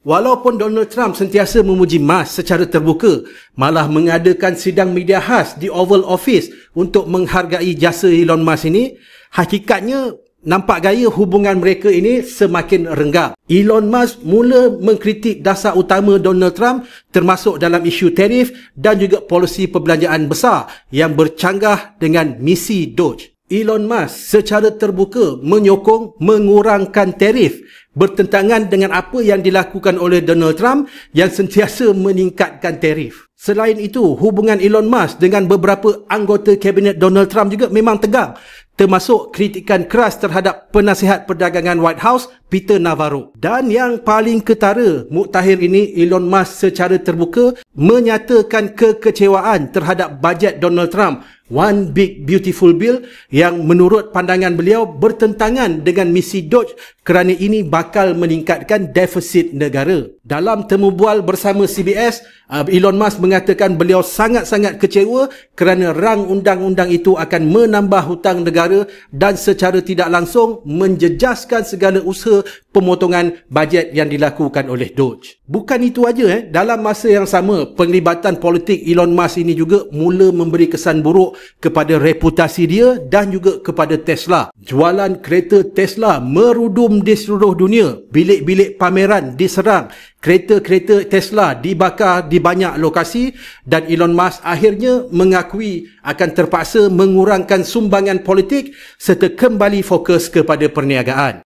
Walaupun Donald Trump sentiasa memuji Musk secara terbuka, malah mengadakan sidang media khas di Oval Office untuk menghargai jasa Elon Musk ini, hakikatnya nampak gaya hubungan mereka ini semakin renggang. Elon Musk mula mengkritik dasar utama Donald Trump termasuk dalam isu tarif dan juga polisi perbelanjaan besar yang bercanggah dengan misi Doge. Elon Musk secara terbuka menyokong mengurangkan tarif bertentangan dengan apa yang dilakukan oleh Donald Trump yang sentiasa meningkatkan tarif. Selain itu, hubungan Elon Musk dengan beberapa anggota kabinet Donald Trump juga memang tegang, termasuk kritikan keras terhadap penasihat perdagangan White House, Peter Navarro. Dan yang paling ketara, muktakhir ini Elon Musk secara terbuka menyatakan kekecewaan terhadap bajet Donald Trump, One Big Beautiful Bill, yang menurut pandangan beliau bertentangan dengan misi Doge kerana ini bakal meningkatkan defisit negara. Dalam temu bual bersama CBS, Elon Musk mengatakan beliau sangat-sangat kecewa kerana rang undang-undang itu akan menambah hutang negara dan secara tidak langsung menjejaskan segala usaha pemotongan bajet yang dilakukan oleh Doge. Bukan itu aja, dalam masa yang sama, penglibatan politik Elon Musk ini juga mula memberi kesan buruk kepada reputasi dia dan juga kepada Tesla. Jualan kereta Tesla merudum di seluruh dunia. Bilik-bilik pameran diserang. Kereta-kereta Tesla dibakar di banyak lokasi dan Elon Musk akhirnya mengakui akan terpaksa mengurangkan sumbangan politik serta kembali fokus kepada perniagaan.